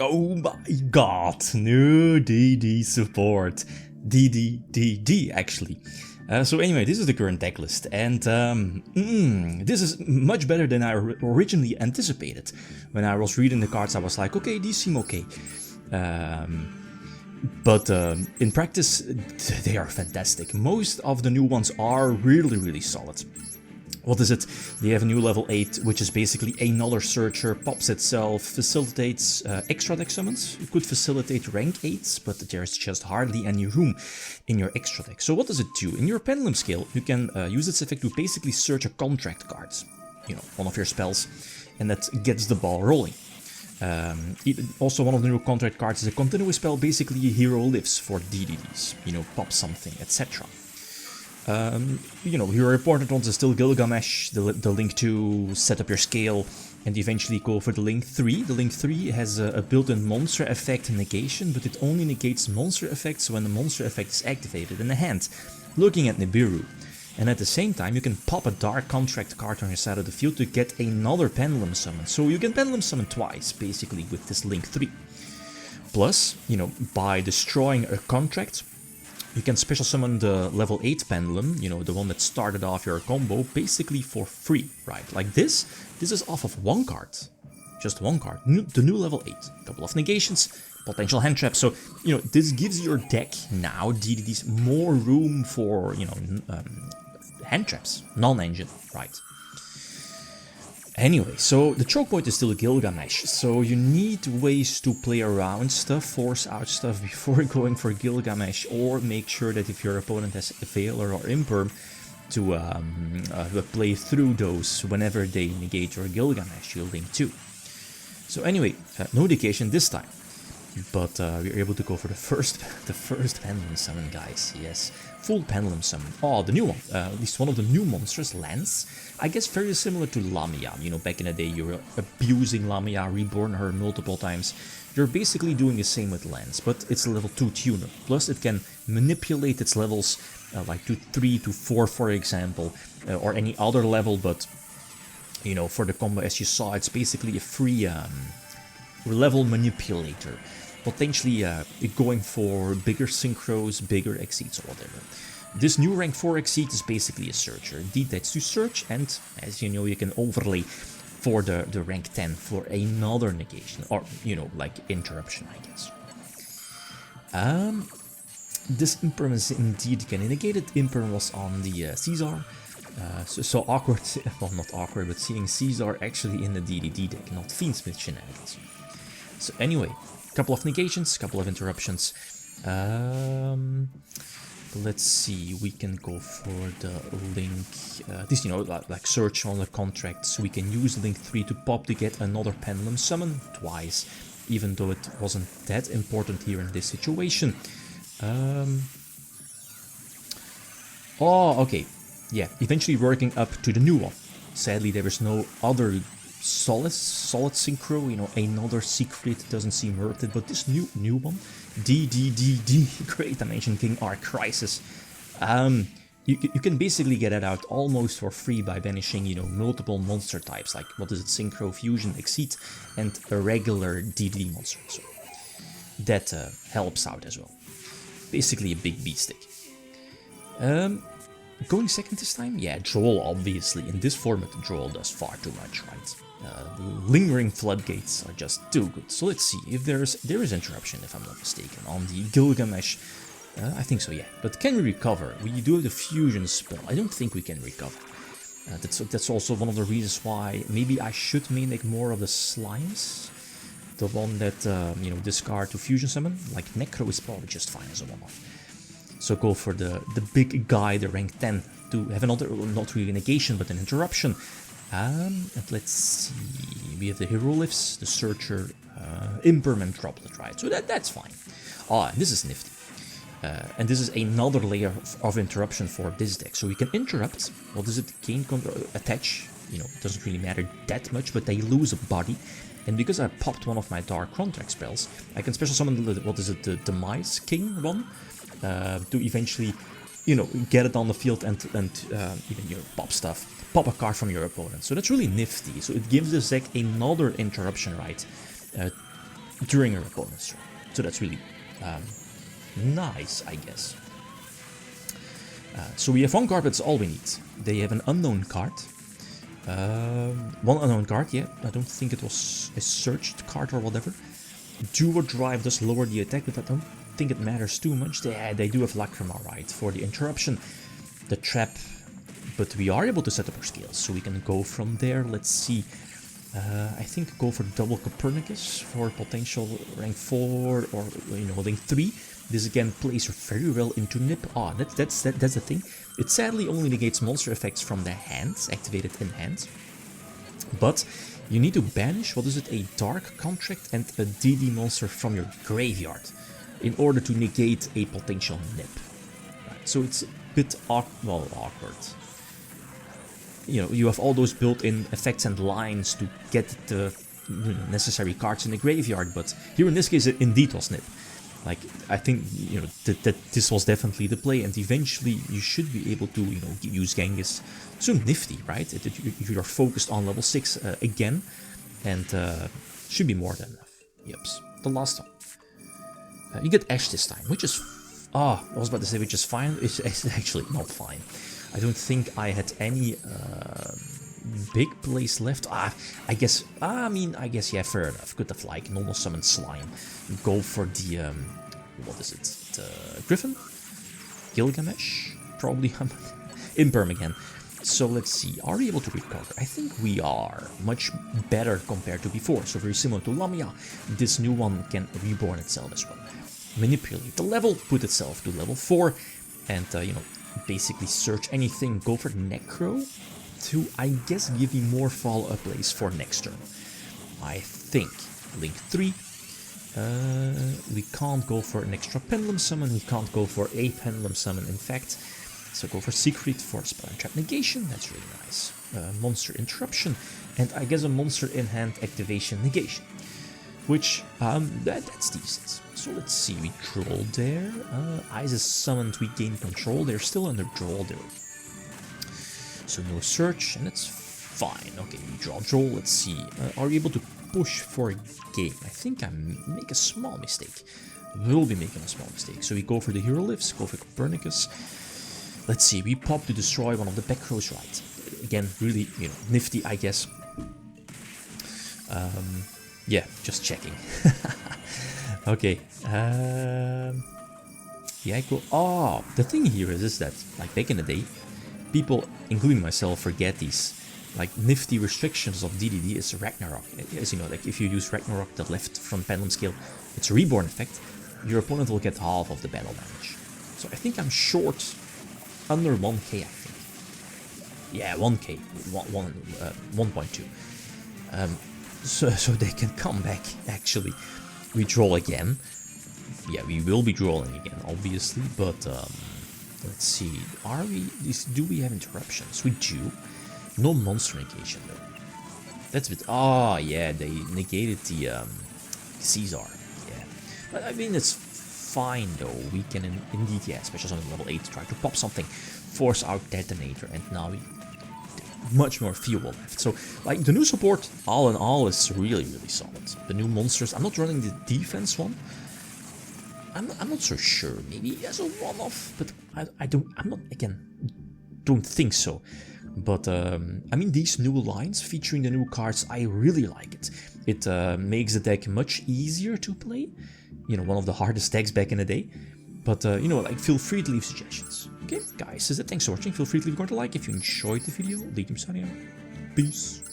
Oh my god, no DD support. DD actually. So anyway, this is the current deck list, and this is much better than I originally anticipated. When I was reading the cards, I was like, okay, these seem okay. But in practice, they are fantastic. Most of the new ones are really solid. What is it? They have a new level 8, which is basically another searcher, pops itself, facilitates extra deck summons. You could facilitate rank 8s, but there's just hardly any room in your extra deck. So what does it do? In your pendulum scale, you can use its effect to basically search a contract card, you know, one of your spells, and that gets the ball rolling. Also, one of the new contract cards is a continuous spell, basically hero lives for DDDs, you know, pop something, etc. You know, your important ones are still Gilgamesh, the Link 2, set up your scale, and eventually go for the Link 3. The Link 3 has a built-in monster effect negation, but it only negates monster effects when the monster effect is activated in the hand, looking at Nibiru. And at the same time, you can pop a Dark Contract card on your side of the field to get another Pendulum Summon. So you can Pendulum Summon twice, basically, with this Link 3. Plus, you know, by destroying a contract, you can special summon the level 8 Pendulum, you know, the one that started off your combo, basically for free, right? Like this is off of one card. Just one card. The new level 8. A couple of negations, potential hand traps. So, you know, this gives your deck now, DDDs, more room for, you know, hand traps. Non-engine, right? Anyway, so the choke point is still Gilgamesh, so you need ways to play around stuff, force out stuff before going for Gilgamesh, or make sure that if your opponent has Veiler or Imperm, to play through those whenever they negate your Gilgamesh, you Link 2. So anyway, no negation this time, but we are able to go for the first Pendulum Summon, guys, yes. Full Pendulum Summon. Oh, the new one. At least one of the new monsters, Lance. I guess very similar to Lamia. You know, back in the day you were abusing Lamia, reborn her multiple times. You're basically doing the same with Lance, but it's a level 2 tuner. Plus it can manipulate its levels like to 3 to 4, for example, or any other level, but you know, for the combo, as you saw, it's basically a free level manipulator. Potentially going for bigger synchros, bigger exceeds, or whatever. This new rank 4 exceed is basically a searcher. Indeed, that's to search, and as you know, you can overlay for the rank 10 for another negation, or, you know, like interruption, I guess. This Imperm is indeed getting negated. Imperm was on the Caesar. So awkward, well, not awkward, but seeing Caesar actually in the DDD deck, not Fiendsmith shenanigans. So anyway, couple of negations, couple of interruptions. Let's see, we can go for the Link, this, you know, like search on the contracts. We can use Link 3 to pop to get another Pendulum Summon twice, even though it wasn't that important here in this situation. Oh, okay, yeah, eventually working up to the new one. Sadly, there is no other solid synchro, you know, another secret doesn't seem worth it, but this new one, DDDD, Great Dimension King Arc Crisis, you can basically get it out almost for free by banishing, you know, multiple monster types, like, what is it, Synchro, Fusion, Exceed, and a regular DDD monster, so that helps out as well. Basically a big beat stick. Going second this time? Yeah, Droll, obviously. In this format, Droll does far too much, right? Lingering Floodgates are just too good. So let's see if there is interruption, if I'm not mistaken, on the Gilgamesh. I think so, yeah. But can we recover? We do have the Fusion spell. I don't think we can recover. That's also one of the reasons why maybe I should main deck more of the Slimes. The one that, you know, discard to Fusion summon. Like Necro is probably just fine as a one-off. So go for the big guy, the rank 10, to have another, not really negation, but an interruption. And let's see, we have the Hero Lifts, the Searcher, Impermanent Droplet, right? So that's fine. Ah, this is nifty. And this is another layer of interruption for this deck. So we can interrupt, what does it gain? Attach, you know, it doesn't really matter that much, but they lose a body. And because I popped one of my Dark Contract spells, I can special summon, what is it, the Demise King one? To eventually, you know, get it on the field and even, you know, pop a card from your opponent. So that's really nifty. So it gives this deck another interruption right during your opponent's turn. So that's really nice, I guess. So we have one card, that's all we need. They have an unknown card. One unknown card, yeah. I don't think it was a searched card or whatever. Duo Drive does lower the attack, but I don't think it matters too much. They do have Lacrima, right, for the interruption, the trap, but we are able to set up our scales, so we can go from there. Let's see. I think go for double Copernicus for potential rank 4 or rank 3. This again plays very well into Nip. Ah, that's the thing. It sadly only negates monster effects from the hands, activated in hand. But you need to banish, what is it, a Dark Contract and a DD monster from your graveyard in order to negate a potential Nip. Right, so it's a bit awkward. You have all those built-in effects and lines to get the necessary cards in the graveyard, but here in this case it indeed was Nip. Like, I think, that this was definitely the play, and eventually you should be able to, use Genghis. So nifty, right? You're focused on level 6 again, and should be more than enough. Yeps. The last one. You get Ash this time, which is... I was about to say which is fine. It's actually not fine. I don't think I had any big plays left. I guess, yeah, fair enough. Could have, like, normal summon Slime. Go for the, what is it? The Griffin? Gilgamesh? Probably Imperm again. So let's see, are we able to recover? I think we are. Much better compared to before. So very similar to Lamia. This new one can reborn itself as well. Manipulate the level, put itself to level 4, and, basically search anything. Go for Necro to, I guess, give me more follow-up plays for next turn. I think. Link 3. We can't go for an extra Pendulum Summon. We can't go for a Pendulum Summon, in fact. So go for Siegfried for Spell and Trap Negation. That's really nice. Monster Interruption. And I guess a Monster in Hand Activation Negation. Which, that's decent. So let's see, we draw there. Isis summoned, we gain control. They're still under draw there. So no search, and that's fine. Okay, we draw. Let's see. Are we able to push for a game? I think I make a small mistake. We'll be making a small mistake. So we go for the Hero Lifts, go for Copernicus. Let's see, we pop to destroy one of the back rows, right? Again, really, nifty, I guess. Yeah, just checking. Okay. Yeah, cool. Oh, the thing here is that, like, back in the day, people, including myself, forget these, like, nifty restrictions of DDD is Ragnarok. As you know, like, if you use Ragnarok, the left from Pendulum Scale, it's a reborn effect. Your opponent will get half of the battle damage. So I think I'm short under 1k, I think. Yeah, 1k, 1.2. So they can come back, actually. We draw again. Yeah, we will be drawing again, obviously, but let's see. Do we have interruptions? We do. No monster negation, though. That's a bit... Oh, yeah, they negated the Caesar. Yeah. But, I mean, it's fine, though. We can indeed, yeah, especially on level 8, try to pop something, force out Detonator, and now we... much more fuel left. So, like, the new support, all in all, is really, really solid. The new monsters, I'm not running the defense one. I'm not so sure. Maybe as a one-off, but don't think so. But, I mean, these new lines featuring the new cards, I really like it. It makes the deck much easier to play. One of the hardest decks back in the day. But, like, feel free to leave suggestions. Okay, guys, thanks for watching. Feel free to leave a like if you enjoyed the video. Peace.